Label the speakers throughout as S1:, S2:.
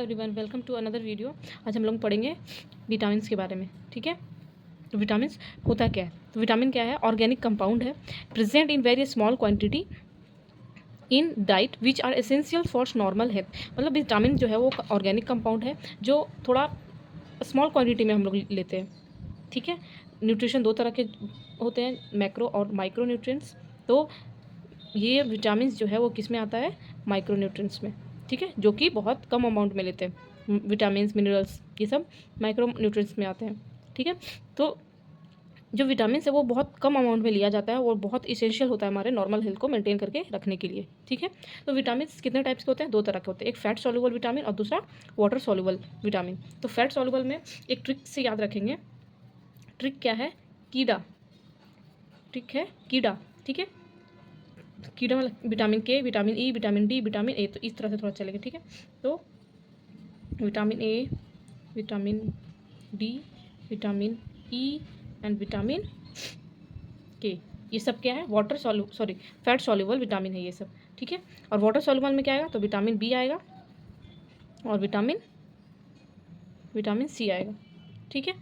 S1: Everyone, welcome to another video. आज हम लोग पढ़ेंगे विटामिन्स के बारे में। ठीक है, तो विटामिन्स होता क्या है? तो विटामिन क्या है? ऑर्गेनिक कंपाउंड है, present in very small quantity in diet which are essential for normal health. मतलब विटामिन जो है वो ऑर्गेनिक कंपाउंड है जो थोड़ा स्मॉल क्वांटिटी में हम लोग लेते हैं। ठीक है, न्यूट्रिशन दो तरह के होते हैं, मैक्रो और माइक्रो न्यूट्रिएंट्स। तो ये विटामिन जो है वो किस में आता है? माइक्रो न्यूट्रिएंट्स में। ठीक है, जो कि बहुत कम अमाउंट में लेते हैं। विटामिन मिनरल्स ये सब माइक्रो न्यूट्रिएंट्स में आते हैं। ठीक है, तो जो विटामिन है वो बहुत कम अमाउंट में लिया जाता है और बहुत इसेंशियल होता है हमारे नॉर्मल हेल्थ को मेंटेन करके रखने के लिए। ठीक है, तो विटामिन कितने टाइप्स के होते हैं? दो तरह के होते हैं, एक फैट सॉल्युबल विटामिन और दूसरा वाटर सॉल्युबल विटामिन। तो फैट सॉल्युबल में एक ट्रिक से याद रखेंगे। ट्रिक क्या है? कीड़ा। ट्रिक है कीड़ा। ठीक है, कीड़ा मतलब विटामिन के, vitamin E, vitamin D, vitamin A. तो इस तरह से थोड़ा चलेगा। ठीक है, तो vitamin A, vitamin D, vitamin E and vitamin के, ये सब क्या है? फैट सॉल्युबल विटामिन है ये सब। ठीक है, और वाटर सॉल्युबल में क्या आएगा? तो विटामिन बी आएगा और विटामिन सी आएगा। ठीक है,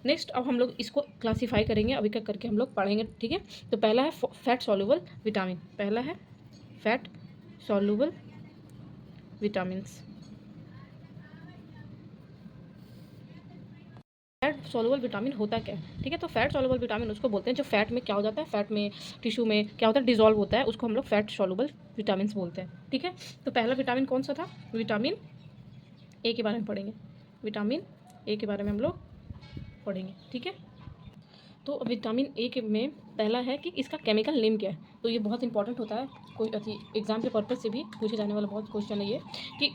S1: नेक्स्ट अब हम लोग इसको क्लासीफाई करेंगे, अभी क्या करके हम लोग पढ़ेंगे। ठीक है, तो पहला है फैट सॉल्युबल विटामिन। पहला है fat soluble vitamins. Fat soluble vitamin होता क्या है? ठीक है, तो फैट सॉल्युबल विटामिन उसको बोलते हैं जो फैट में क्या हो जाता है, फैट में टिश्यू में क्या होता है, डिजॉल्व होता है, उसको हम लोग फैट सॉल्युबल विटामिन बोलते हैं। ठीक है, तो पहला विटामिन कौन सा था? विटामिन ए के बारे में पढ़ेंगे। विटामिन ए के बारे में हम लोग पढ़ेंगे। ठीक है, तो विटामिन ए के में पहला है कि इसका केमिकल नेम क्या है। तो ये बहुत इंपॉर्टेंट होता है, कोई एग्जाम के पर्पज से भी पूछे जाने वाला बहुत क्वेश्चन है ये कि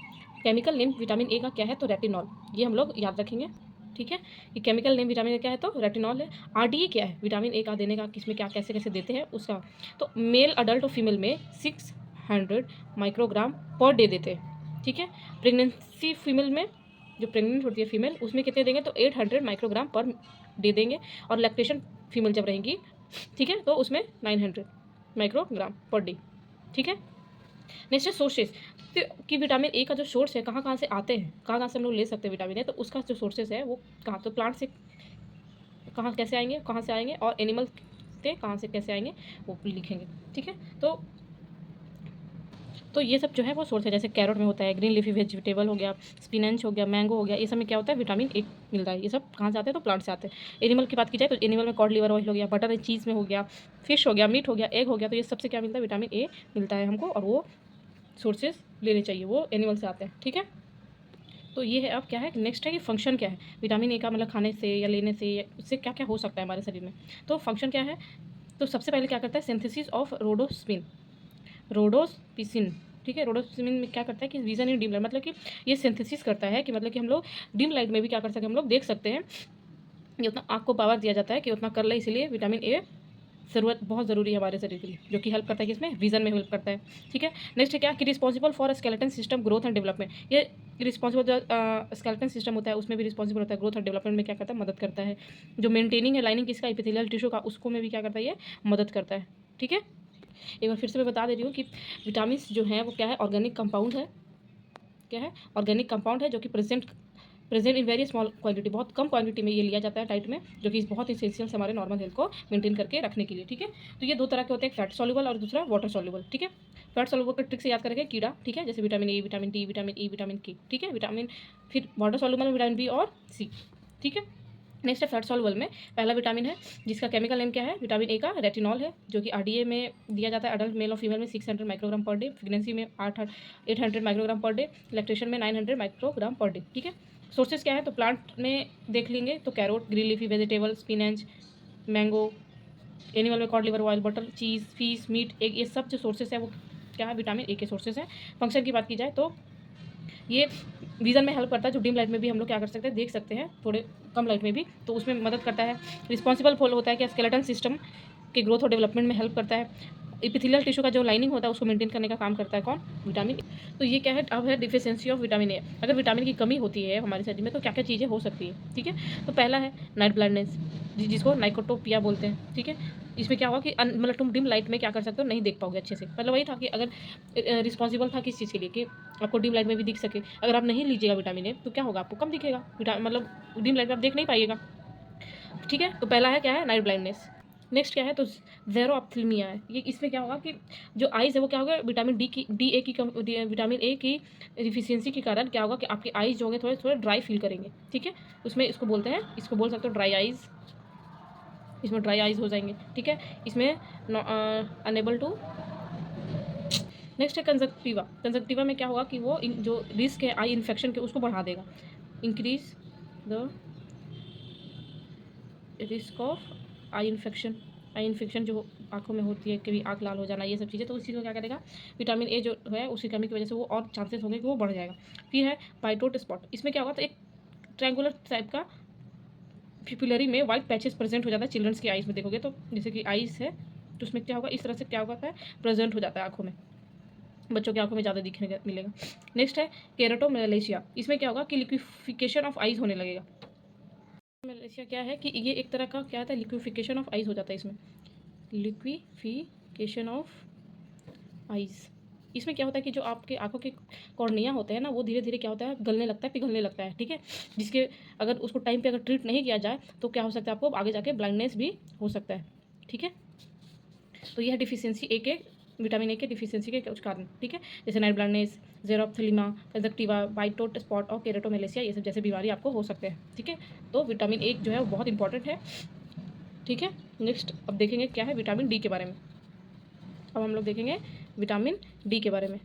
S1: केमिकल नेम विटामिन ए का क्या है। तो रेटिनॉल, ये हम लोग याद रखेंगे। ठीक है, ये केमिकल नेम विटामिन ए क्या है? तो रेटिनॉल है। आरडीए क्या है विटामिन ए का देने का, किसमें क्या कैसे कैसे देते हैं उसका? तो मेल अडल्ट और फीमेल में 600 माइक्रोग्राम पर डे देते हैं। ठीक है, प्रेगनेंसी फीमेल में, जो प्रेग्नेंट होती है फीमेल, उसमें कितने देंगे? तो 800 माइक्रोग्राम पर डे देंगे। और लैक्टेशन फीमेल जब रहेंगी, ठीक है, तो उसमें 900 माइक्रोग्राम पर डे। ठीक है, नेक्स्ट है सोर्सेज कि विटामिन ए का जो सोर्स है कहाँ कहाँ से आते हैं, कहाँ कहाँ से हम लोग ले सकते हैं विटामिन ए। तो उसका जो सोर्सेज है वो कहाँ? तो प्लांट से कहाँ कैसे आएंगे, कहाँ से आएंगे, और एनिमल से कहाँ से कैसे आएंगे वो लिखेंगे। ठीक है, तो ये सब जो है वो सोर्स है। जैसे कैरेट में होता है, ग्रीन लीफी वेजिटेबल हो गया, स्पिनच हो गया, मैंगो हो गया, ये सब में क्या होता है? विटामिन ए मिलता है। ये सब कहाँ से आते हैं? तो प्लांट से आते हैं। एनिमल की बात की जाए तो एनिमल में कॉड लिवर ऑयल हो गया, बटर एंड चीज़ में हो गया, फिश हो गया, मीट हो गया, एग हो गया। तो ये सबसे क्या मिलता है? विटामिन ए मिलता है हमको, और वो सोर्सेज लेने चाहिए, वो एनिमल से आते हैं। ठीक है, तो ये है। अब क्या है नेक्स्ट है कि फंक्शन क्या है विटामिन ए का, मतलब खाने से या लेने से या उससे क्या क्या हो सकता है हमारे शरीर में। तो फंक्शन क्या है? तो सबसे पहले क्या करता है? Synthesis of rhodopsin. ठीक है, रोडोस्पिसिन में क्या करता है कि विजन इन डिम लाइट, मतलब कि ये सिंथेसिस करता है कि मतलब कि हम लोग डिम लाइट में भी क्या कर सकते हैं? हम लोग देख सकते हैं। ये उतना आँख को पावर दिया जाता है कि उतना कर ले, इसलिए विटामिन ए ज़रूरत बहुत ज़रूरी है हमारे शरीर के लिए, जो कि हेल्प करता है किसमें? विजन में हेल्प करता है। ठीक है, नेक्स्ट है क्या कि responsible for skeleton system growth and development. ये रिस्पॉन्सिबल जो स्केलेटन सिस्टम होता है उसमें भी रिस्पॉन्सिबल होता है, ग्रोथ और डेवलपमेंट में क्या करता है? मदद करता है। जो मेंटेनिंग है लाइनिंग किसका? एपिथेलियल टिश्यू का, उसको में भी क्या करता है? ये मदद करता है। ठीक है, एक बार फिर से मैं बता दे रही हूँ कि विटामिन जो है वो क्या है? ऑर्गेनिक कंपाउंड है। क्या है? ऑर्गेनिक कंपाउंड है जो कि present in very small quantity, बहुत कम क्वांटिटी में ये लिया जाता है डाइट में, जो कि बहुत इसेंशियल है हमारे नॉर्मल हेल्थ को मेंटेन करके रखने के लिए। ठीक है, तो ये दो तरह के होते हैं, फैट सॉल्युबल और दूसरा वाटर सॉल्युबल। ठीक है, फैट सॉल्युबल का ट्रिक से याद करेंगे कीड़ा। ठीक है, जैसे vitamin A, vitamin D, vitamin E, vitamin के। ठीक है, फिर वाटर सॉल्युबल में विटामिन बी और सी। ठीक है, नेक्स्ट है फैट सॉल्युबल में पहला विटामिन है जिसका केमिकल नेम क्या है? विटामिन ए का रेटिनॉल है, जो कि आरडीए में दिया जाता है अडल्ट मेल और फीमेल में 600 माइक्रोग्राम पर डे, प्रेगनेंसी में 800 माइक्रोग्राम पर डे, लैक्टेशन में 900 माइक्रोग्राम पर डे। ठीक है, सोर्सेज क्या है? तो प्लांट में देख लेंगे तो carrot, green leafy vegetable, spinach, mango, animal में कॉड लिवर ऑयल, बटर, चीज़, फिश, मीट, एग, ये सब जो सोर्सेज है वो क्या है? विटामिन ए के सोर्सेज हैं। फंक्शन की बात की जाए तो ये विजन में हेल्प करता है, जो डिम लाइट में भी हम लोग क्या कर सकते हैं? देख सकते हैं, थोड़े कम लाइट में भी, तो उसमें मदद करता है। रिस्पॉन्सिबल फॉलो होता है कि स्केलेटन सिस्टम के ग्रोथ और डेवलपमेंट में हेल्प करता है। एपिथेलियल टिश्यू का जो लाइनिंग होता है उसको मेंटेन करने का काम करता है कौन? Vitamin A. तो ये क्या है? अब है डिफिशियंसी ऑफ विटामिन ए। अगर विटामिन की कमी होती है हमारे शरीर में तो क्या क्या चीज़ें हो सकती है? ठीक है, तो पहला है नाइट ब्लाइंडनेस, जिसको नाइकोटोपिया बोलते हैं। ठीक है, इसमें क्या होगा कि मतलब तुम डिम लाइट में क्या कर सकते हो, नहीं देख पाओगे अच्छे से। मतलब वही था कि अगर रिस्पॉन्सिबल था किस चीज़ के लिए कि आपको डिम लाइट में भी दिख सके। अगर आप नहीं लीजिएगा विटामिन ए तो क्या होगा, आपको कम दिखेगा, मतलब डिम लाइट में आप देख नहीं पाइएगा। ठीक है, तो पहला है क्या है, नाइट ब्लाइंडनेस। नेक्स्ट क्या है, तो ज़ेरो ऑप्थेल्मिया है। ये इसमें क्या होगा कि जो आइज़ है वो क्या होगा, विटामिन डी की विटामिन ए की डिफिशियंसी के कारण क्या होगा कि आपके आइज़ जो होंगे थोड़े थोड़े ड्राई फील करेंगे। ठीक है, उसमें इसको बोलते हैं, इसको बोल सकते हो ड्राई आइज़, इसमें ड्राई आइज़ हो जाएंगे। ठीक है, इसमें अनेबल टू। नेक्स्ट है कंजक्टिवा। कंजक्टिवा में क्या होगा कि वो जो रिस्क है आई इन्फेक्शन के उसको बढ़ा देगा, increase the risk of eye infection. Eye infection जो आँखों में होती है, कभी आँख लाल हो जाना, ये सब चीज़ें, तो उस चीज़ को क्या करेगा, विटामिन ए जो है उसकी कमी की वजह से वो और चांसेस होंगे कि वो बढ़ जाएगा। फिर है पाइटोट स्पॉट। इसमें क्या होगा, तो एक ट्रायंगुलर टाइप का पिपुलरी में वाइट पैचेस प्रेजेंट हो जाता है चिल्ड्रंस की आइज़ में देखोगे तो, जैसे कि आइज़ है तो उसमें क्या होगा, इस तरह से क्या होगा है प्रेजेंट हो जाता है आँखों में, बच्चों की आंखों में ज़्यादा दिखने का मिलेगा। नेक्स्ट है केराटोमेलेशिया। इसमें क्या होगा कि लिक्विफिकेशन ऑफ आइज होने लगेगा। मलेशिया क्या है कि ये एक तरह का क्या होता है, लिक्विफिकेशन ऑफ आइज हो जाता है इसमें, लिक्विफिकेशन ऑफ आइज। इसमें क्या होता है कि जो आपके आंखों के कॉर्निया होते हैं ना, वो धीरे धीरे क्या होता है, गलने लगता है, पिघलने लगता है। ठीक है, जिसके अगर उसको टाइम पे अगर ट्रीट नहीं किया जाए तो क्या हो सकता है, आपको आगे जाके ब्लाइंडनेस भी हो सकता है। ठीक है, तो यह डिफिशियंसी ए के विटामिन ए के डिफिशियंसी के कुछ कारण। ठीक है, जैसे night blindness, xerophthalmia, conjunctiva, white spot और केराटोमेलेशिया, ये सब जैसे बीमारी आपको हो सकते हैं। ठीक है, तो विटामिन ए जो है वो बहुत इंपॉर्टेंट है। ठीक है, नेक्स्ट अब देखेंगे क्या है विटामिन डी के बारे में। अब हम लोग देखेंगे विटामिन डी के बारे में।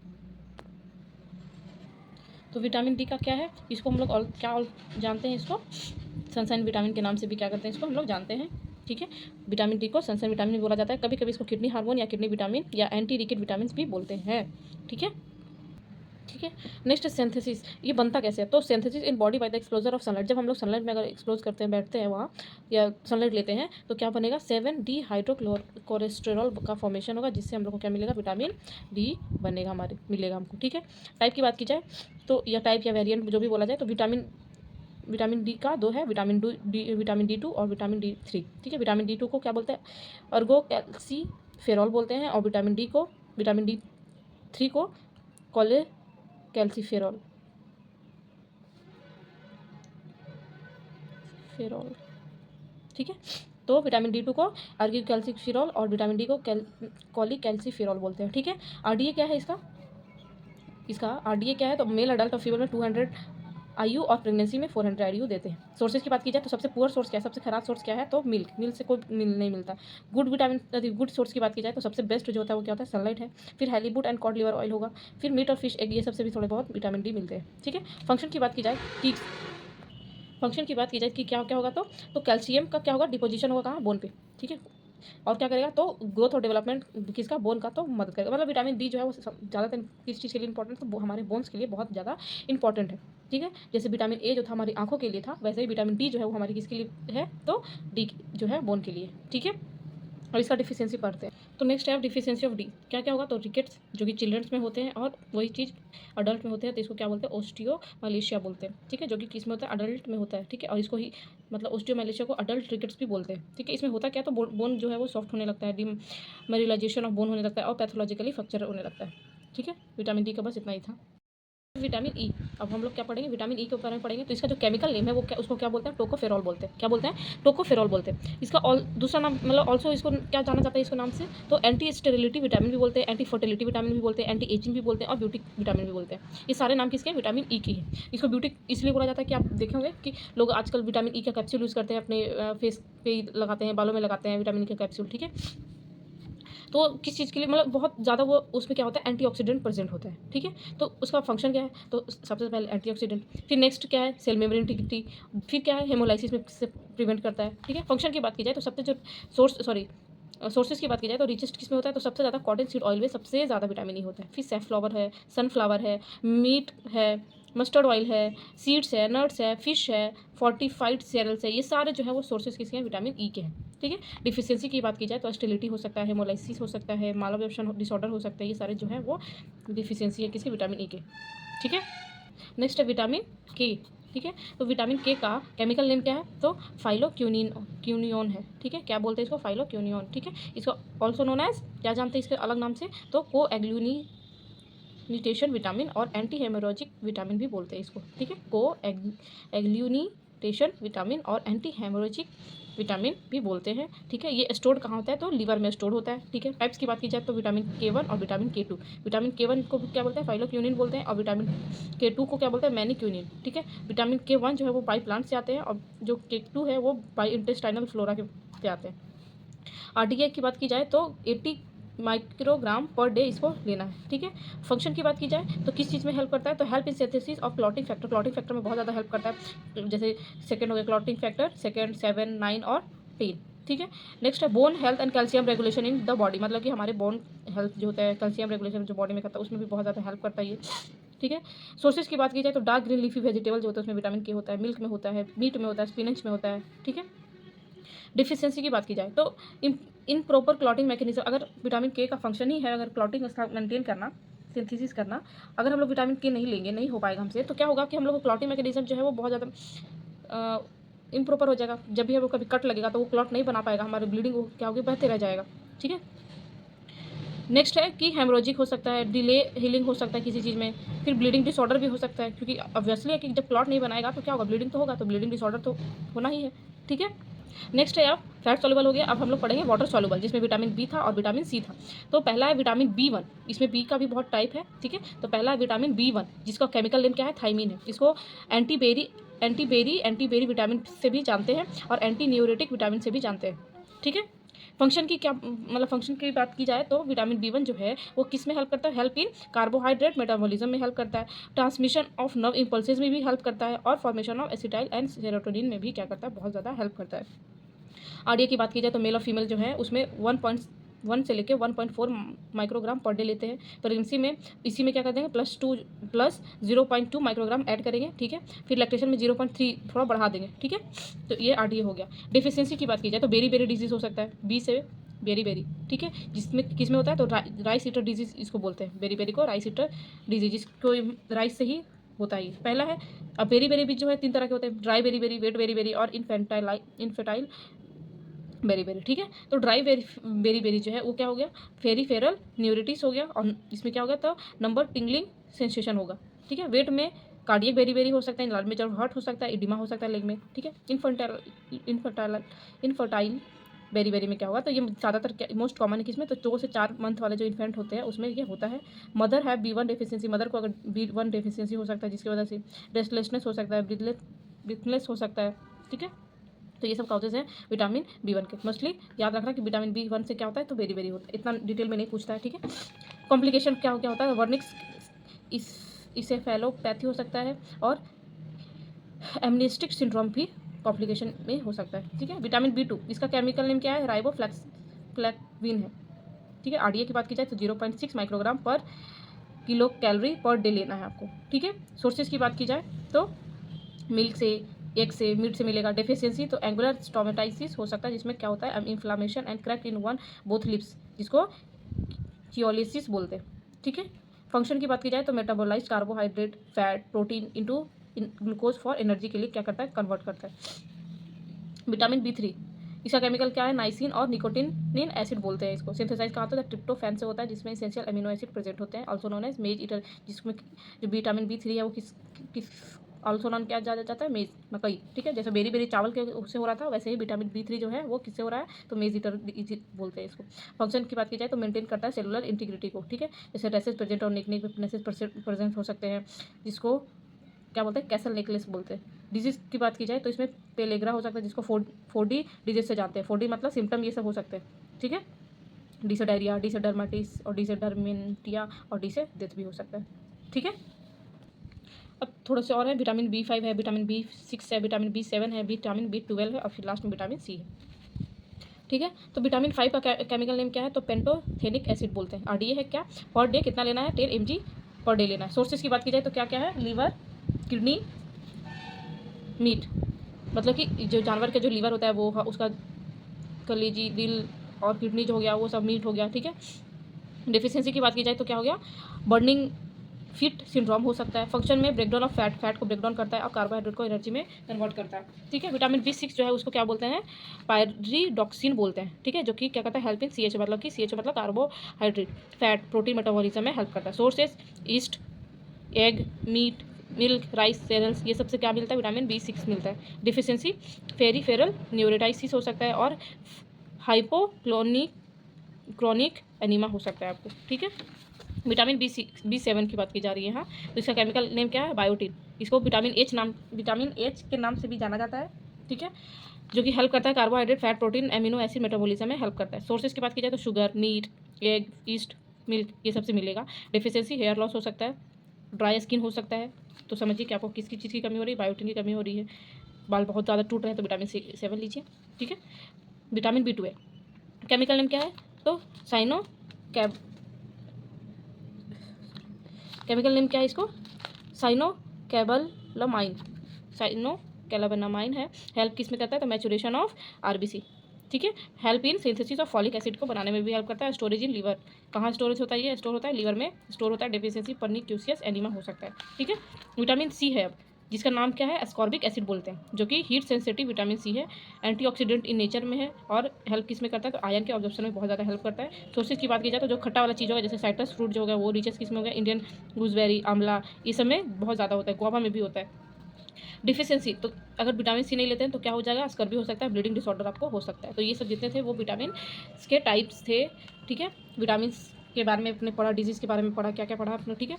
S1: तो विटामिन डी का क्या है, इसको हम लोग क्या जानते हैं, इसको सनशाइन विटामिन के नाम से भी क्या करते हैं, इसको हम लोग जानते हैं। ठीक है, विटामिन डी को सनशाइन विटामिन भी बोला जाता है, कभी कभी इसको किडनी हार्मोन या किडनी विटामिन या एंटी रिकेट विटामिन भी बोलते हैं। ठीक है, ठीक है। नेक्स्ट सिंथेसिस, ये बनता कैसे है, तो synthesis in body by the exposure of sunlight. जब हम लोग सनलाइट में अगर एक्सपोज करते हैं, बैठते हैं वहाँ या सनलाइट लेते हैं तो क्या बनेगा, 7D हाइड्रोक्लोरेस्टेरॉल का फॉर्मेशन होगा, जिससे हम लोग को क्या मिलेगा, विटामिन डी बनेगा, हमारे मिलेगा हमको। ठीक है, टाइप की बात की जाए तो, या टाइप या वेरिएंट जो भी बोला जाए, तो विटामिन डी का दो है, विटामिन D2 और विटामिन D3। ठीक है, विटामिन D2 को क्या बोलते हैं, अर्गो कैल्सीफेरॉल बोलते हैं, और विटामिन D3 को कॉले कैल्सीफेरॉल ठीक है, तो विटामिन D2 को अर्गी कैल्सीफेरॉल और विटामिन डी को कॉली कैल्सीफेरॉल बोलते हैं। ठीक है, RDA क्या है, इसका RDA क्या है, तो मेल अडल्ट और फीमेल में 200 IU और प्रेगनेंसी में 400 IU देते हैं। सोर्सेज की बात की जाए तो सबसे पुअर सोर्स क्या है, सबसे खराब सोर्स क्या है, तो मिल्क से कोई नहीं मिलता। गुड सोर्स की बात की जाए तो सबसे बेस्ट जो होता है वो क्या होता है, सनलाइट है। फिर हैलीवुड एंड कॉड लिवर ऑयल होगा, फिर मीट और फिश एग, ये सबसे भी थोड़े बहुत विटामिन डी मिलते हैं। ठीक है, फंक्शन की बात की जाए कि क्या क्या होगा, तो कैल्शियम का क्या होगा, डिपोजिशन होगा कहाँ, बोन पे। ठीक है, और क्या करेगा, तो ग्रोथ और डेवलपमेंट किसका, बोन का, तो मदद करेगा। मतलब विटामिन डी जो है वो ज़्यादातर किस चीज़ के लिए इंपॉर्टेंट है, तो हमारे बोन्स के लिए बहुत ज़्यादा इंपॉर्टेंट है। ठीक है, जैसे विटामिन ए जो था हमारी आंखों के लिए था, वैसे ही विटामिन डी जो है वो हमारी किसके लिए है, तो डी जो है बोन के लिए। ठीक है, और इसका डिफिशियंसी पढ़ते हैं। तो नेक्स्ट है डिफिशियंसी ऑफ डी, क्या क्या होगा, तो रिकेट्स जो कि चिल्ड्रंस में होते हैं, और वही चीज़ अडल्ट में होते हैं, तो इसको क्या बोलते हैं, ओस्टियोमालेशिया बोलते हैं। ठीक है, जो कि किस में होता है, अडल्ट में होता है। ठीक है, और इसको ही मतलब ओस्टियोमालेशिया को अडल्ट रिकेट्स भी बोलते हैं। ठीक है, इसमें होता क्या, तो बोन जो है वो सॉफ्ट होने लगता है, डिमरिलाइजेशन ऑफ बोन होने लगता है, और पैथोलॉजिकली फ्रैक्चर होने लगता है। ठीक है, विटामिन डी का बस इतना ही था। विटामिन ई, अब हम लोग क्या पढ़ेंगे, विटामिन ई के बारे में पढ़ेंगे। तो इसका जो केमिकल नेम है वो उसको क्या बोलते हैं, टोकोफेरॉल बोलते हैं। क्या बोलते हैं, टोकोफेरॉल बोलते हैं। इसका दूसरा नाम मतलब ऑल्सो इसको क्या जाना जाता है इसको नाम से, तो एंटी स्टेरिलिटी विटामिन भी बोलते हैं, एंटी फर्टिलिटी विटामिन भी बोलते हैं, एंटी एजिंग भी बोलते हैं, और ब्यूटी विटामिन भी बोलते हैं। ये सारे नाम किसके, विटामिन ई की है। इसको ब्यूटी इसलिए बोला जाता है कि आप देखे होंगे कि लोग आजकल विटामिन ई का कैप्सूल यूज़ करते हैं, अपने फेस पे लगाते हैं, बालों में लगाते हैं विटामिन ई का कैप्सूल। ठीक है, तो किस चीज़ के लिए, मतलब बहुत ज़्यादा वो उसमें क्या होता है, एंटीऑक्सीडेंट प्रेजेंट होता है। ठीक है, तो उसका फंक्शन क्या है, तो सबसे पहले एंटीऑक्सीडेंट, फिर नेक्स्ट क्या है, सेल मेम्ब्रेन इंटीग्रिटी, फिर क्या है, हेमोलाइसिस में से प्रिवेंट करता है। ठीक है, फंक्शन की बात की जाए तो सबसे जो सोर्सेज की बात की जाए तो रिचेस्ट किस में होता है, तो सबसे ज़्यादा कॉटन सीड ऑयल में सबसे ज़्यादा विटामिन ई होता है। फिर सैफ्लावर है, सनफ्लावर है, मीट है, मस्टर्ड ऑयल है, सीड्स है, नट्स है, फिश है, फोर्टिफाइड सीरियल्स है, ये सारे जो है वो सोर्सेज किसके हैं, विटामिन ई के हैं। ठीक है, डिफिशियंसी की बात की जाए तो अस्टिलिटी हो सकता है, हेमोलाइसिस हो सकता है, मालाब्जॉर्प्शन डिसऑर्डर हो सकता है, ये सारे जो है वो डिफिशियंसी है किसके, विटामिन ई के। ठीक है, नेक्स्ट है विटामिन के। ठीक है। तो विटामिन के का केमिकल नेम क्या है, तो फाइलोक्विनियोन है। ठीक है, क्या बोलते हैं इसको, फाइलोक्विनियोन। ठीक है, इसको ऑल्सो नोन एज, क्या जानते हैं इसके अलग नाम से, तो कोएग्लूटिनेशन विटामिन और एंटी हेमोरेजिक विटामिन भी बोलते हैं इसको। ठीक है, कोएग्लूटिनेशन विटामिन और एंटी हेमोरेजिक विटामिन भी बोलते हैं। ठीक है, ये स्टोर कहाँ होता है, तो लीवर में स्टोर होता है। ठीक है, टाइप्स की बात की जाए तो विटामिन K1 और विटामिन K2। विटामिन K1 को क्या बोलते हैं, फाइलोक्विनिन बोलते हैं, और विटामिन K2 को क्या बोलते हैं, मैनिक्विनिन। ठीक है, विटामिन K1 जो है वो बाई प्लांट से आते हैं, और जो K2 है वो बाई इंटेस्टाइनल फ्लोरा के से आते हैं। RDA की बात की जाए तो 80 माइक्रोग्राम पर डे इसको लेना है। ठीक है, फंक्शन की बात की जाए तो किस चीज़ में हेल्प करता है, तो help in synthesis of clotting factor. Clotting factor में बहुत ज़्यादा हेल्प करता है, जैसे सेकंड हो गया क्लॉटिंग फैक्टर, सेकंड 7, 9 और 10। ठीक है, नेक्स्ट है bone health and calcium regulation in the body, मतलब कि हमारे बोन हेल्थ जो होता है, कैल्शियम रेगुलेशन जो बॉडी में करता है उसमें भी बहुत ज़्यादा हेल्प करता है ये। ठीक है, सोर्सेज की बात की जाए तो डार्क ग्रीन लीफी वेजिटेबल जो होता है उसमें विटामिन के होता है, मिल्क में होता है, मीट में होता है, स्पिनच में होता है। ठीक है, डिफिशियंसी की बात की जाए तो इन प्रॉपर क्लॉटिंग मैकेनिज्म, अगर विटामिन के का फंक्शन ही है अगर क्लॉटिंग मेंटेन करना, सिंथेसिस करना, अगर हम लोग विटामिन के नहीं लेंगे, नहीं हो पाएगा हमसे, तो क्या होगा कि हम लोग को क्लॉटिंग मैकेनिज्म जो है वो बहुत ज़्यादा इम्प्रॉपर हो जाएगा। जब भी हमें कभी कट लगेगा तो वो क्लॉट नहीं बना पाएगा, हमारी ब्लीडिंग क्या होगी, बहते रह जाएगा। ठीक है, नेक्स्ट है कि हेमोरेजिक हो सकता है, डिले हीलिंग हो सकता है किसी चीज़ में, फिर ब्लीडिंग डिसऑर्डर भी हो सकता है, क्योंकि ऑब्वियसली है कि जब क्लॉट नहीं बनाएगा तो क्या होगा, ब्लीडिंग तो होगा, तो ब्लीडिंग डिसऑर्डर तो होना ही है। ठीक है, नेक्स्ट है आप फैट सॉल्युबल हो गया, अब हम लोग पढ़ेंगे वाटर सॉल्युबल, जिसमें विटामिन बी था और विटामिन सी था। तो पहला है विटामिन B1, इसमें बी का भी बहुत टाइप है। ठीक है, तो पहला है विटामिन B1 जिसका केमिकल नेम क्या है, थाइमीन है। इसको एंटीबेरी विटामिन से भी जानते हैं और एंटी न्यूरेटिक विटामिन से भी जानते हैं। ठीक है, फंक्शन की क्या मतलब फंक्शन की बात की जाए तो विटामिन B1 जो है वो किस में हेल्प करता है, हेल्प इन कार्बोहाइड्रेट मेटाबॉलिज्म में हेल्प करता है, ट्रांसमिशन ऑफ नर्व इम्पल्सेस में भी हेल्प करता है, और formation of acetyl and serotonin में भी क्या करता है, बहुत ज़्यादा हेल्प करता है। RDA की बात की जाए तो मेल और फीमेल जो है उसमें 1.1 से लेकर 1.4 माइक्रोग्राम पर डे लेते हैं। प्रेगनेंसी में इसी में क्या कर देंगे, प्लस 0.2 माइक्रोग्राम ऐड करेंगे। ठीक है, फिर लैक्टेशन में 0.3 थोड़ा बढ़ा देंगे। ठीक है, तो ये RDA हो गया। डिफिशियंसी की बात की जाए तो बेरी डिजीज़ हो सकता है, बी से बेरी। ठीक है, जिसमें किस में होता है, तो राइस ईटर डिजीज़ इसको बोलते हैं, बेरी को राइस ईटर डिजीज, जिसको राइस से ही होता है। पहला है, अब बेरी भी जो है 3 तरह के होते हैं, ड्राई बेरी, वेट बेरी और इनफेटाइल बेरी। ठीक है, तो ड्राई बेरी जो है वो क्या हो गया, फेरिफेरल न्यूरिटिस हो गया, और इसमें क्या हो गया, तो नंबर टिंगलिंग सेंसेशन होगा। ठीक है, वेट में कार्डियक बेरी हो सकता है, लाल में जब हर्ट हो सकता है, इडिमा हो सकता है लेग में। ठीक है, इनफर्टाइल बेरी में क्या होगा, तो ये ज़्यादातर मोस्ट कॉमन है किसमें, तो 2 से 4 मंथ वाले जो इन्फेंट होते हैं उसमें ये होता है। मदर है B1 डेफिशिएंसी, मदर को अगर B1 डेफिशिएंसी हो सकता है जिसकी वजह से रेस्टलेसनेस हो सकता है, ब्रीथलेस हो सकता है। ठीक है, तो ये सब काउजेज हैं विटामिन B1 के। मोस्टली याद रखना कि विटामिन B1 से क्या होता है, तो बेरी होता है, इतना डिटेल में नहीं पूछता है। ठीक है, कॉम्प्लिकेशन क्या होता है, वर्निक्स इससे फैलोपैथी हो सकता है, और एमनिस्टिक सिंड्रोम भी कॉम्प्लिकेशन में हो सकता है। ठीक है, विटामिन B2 इसका केमिकल नेम क्या है, राइबोफ्लैविन है। ठीक है, RDA की बात की जाए तो 0.6 माइक्रोग्राम पर किलो कैलोरी पर डे लेना है आपको। ठीक है, सोर्सेज की बात की जाए तो मिल्क से, एग से, मीट से मिलेगा। डेफिशिएंसी तो एंगुलर स्टोमेटाइसिस हो सकता है, जिसमें क्या होता है, inflammation and crack in both lips, जिसको चियोलिसिस बोलते हैं। ठीक है, फंक्शन की बात की जाए तो metabolize carbohydrate, fat, protein into glucose for energy के लिए क्या करता है, कन्वर्ट करता है। विटामिन B3 इसका केमिकल क्या है, नाइसिन और निकोटिनिन एसिड बोलते हैं इसको। सिंथेसाइज कहाँ होता है, ट्रिप्टोफैन से होता है, जिसमें एसेंशियल अमीनो एसिड प्रेजेंट होते हैं, ऑल्सो नोन एज मेज ईटर, जिसमें जो विटामिन B3 है वो किस ऑल्सो नॉन क्या जाता है, मेज, मकई। ठीक है, जैसे बेरी चावल के उससे हो रहा था, वैसे ही विटामिन B3 जो है वो किससे हो रहा है, तो मेज ईटर बोलते हैं इसको। फंक्शन की बात की जाए तो मेंटेन करता है सेलुलर इंटीग्रिटी को। ठीक है, जैसे रेसेस प्रेजेंट और निकनेक नेसेस प्रेजेंट हो सकते हैं, जिसको क्या बोलते हैं, कैसल नेकलेस बोलते हैं। डिजीज़ की बात की जाए तो इसमें पेलेग्रा हो सकता है, जिसको 4D डिजीज से जानते हैं। 4D मतलब सिम्टम ये सब हो सकते हैं। ठीक है, डी से डायरिया, डी से डर्माटिस, और डी से डर्मेंटिया, और डी से डेथ भी हो सकता है। ठीक है, अब थोड़े से और है, विटामिन B5 है, विटामिन B6 है, विटामिन B7 है, विटामिन B12 है, और फिर लास्ट में विटामिन C है। ठीक है, तो विटामिन 5 का केमिकल नेम क्या है, तो पेंटोथेनिक एसिड बोलते हैं। RDA है क्या, पर डे कितना लेना है, 10 mg पर डे लेना है। सोर्सेज की बात की जाए तो क्या क्या है, लीवर, किडनी, मीट, मतलब कि जो जानवर का जो लीवर होता है वो उसका कलेजी, दिल और किडनी जो हो गया वो सब मीट हो गया। ठीक है, डेफिशिएंसी की बात की जाए तो क्या हो गया, बर्निंग फिट सिंड्रोम हो सकता है। फंक्शन में ब्रेकडाउन ऑफ फैट को ब्रेकडाउन करता है और कार्बोहाइड्रेट को एनर्जी में कन्वर्ट करता है। ठीक है, विटामिन B6 जो है उसको क्या बोलते हैं, पायरिडॉक्सिन बोलते हैं। ठीक है, जो कि क्या करता है, हेल्प इन CH मतलब कि CH मतलब कार्बोहाइड्रेट, फैट, प्रोटीन मेटाबॉलिज्म में हेल्प करता है। Sources yeast, egg, meat, milk, rice, cereals, ये सबसे क्या मिलता है, विटामिन B6 मिलता है। डिफिशियंसी पेरिफेरल न्यूरोटाइसिस हो सकता है और क्रॉनिक एनीमा हो सकता है आपको। ठीक है, विटामिन B7 की बात की जा रही है। हाँ, तो इसका केमिकल नेम क्या है, बायोटिन। इसको विटामिन H के नाम से भी जाना जाता है। ठीक है, जो कि हेल्प करता है carbohydrate, fat, protein, amino acid metabolism में हेल्प करता है। सोर्सेज की बात की जाए तो sugar, meat, egg, yeast, milk, ये सबसे मिलेगा। डिफिशियंसी हेयर लॉस हो सकता है, ड्राई स्किन हो सकता है। तो समझिए कि आपको किसकी चीज़ की कमी हो रही है, बायोटिन की कमी हो रही है। बाल बहुत ज़्यादा टूट रहे हैं तो विटामिन C7 लीजिए। ठीक है, विटामिन B12 केमिकल नेम क्या है, तो साइनो कैब केमिकल नेम क्या है इसको, साइनोकैबलामाइन। साइनोकैबलामाइन है। हेल्प किस में करता है, तो मैचुरेशन ऑफ RBC। ठीक है, help in synthesis of folic acid को बनाने में भी हेल्प करता है। स्टोरेज इन लीवर, कहाँ स्टोरेज होता है, ये स्टोर होता है लीवर में स्टोर होता है। डेफिशिएंसी परनिक्यूसियस एनीमा हो सकता है। ठीक है, विटामिन C है अब, जिसका नाम क्या है, एस्कॉर्बिक एसिड बोलते हैं, जो कि हीट सेंसिटिव विटामिन C है। एंटीऑक्सीडेंट इन नेचर में है और हेल्प किस में करता है, तो आयरन के ऑब्जर्प्शन में बहुत ज़्यादा हेल्प करता है। सोर्सेज की बात की जाए तो जो खट्टा वाला चीज़ होगा, जैसे साइट्रस फ्रूट जो होगा वो रिचेस किस में हो गया, इंडियन गूसबेरी, आंवला, ये सब में बहुत ज़्यादा होता है, गुआवा में भी होता है। डिफिशियंसी, तो अगर विटामिन C नहीं लेते हैं तो क्या हो जाएगा, स्कर्वी हो सकता है, ब्लीडिंग डिसऑर्डर आपको हो सकता है। तो ये सब जितने थे वो विटामिन के टाइप्स थे। ठीक है, विटामिन के बारे में अपने पढ़ा, डिजीज़ के बारे में पढ़ा, क्या क्या पढ़ा आपने। ठीक है,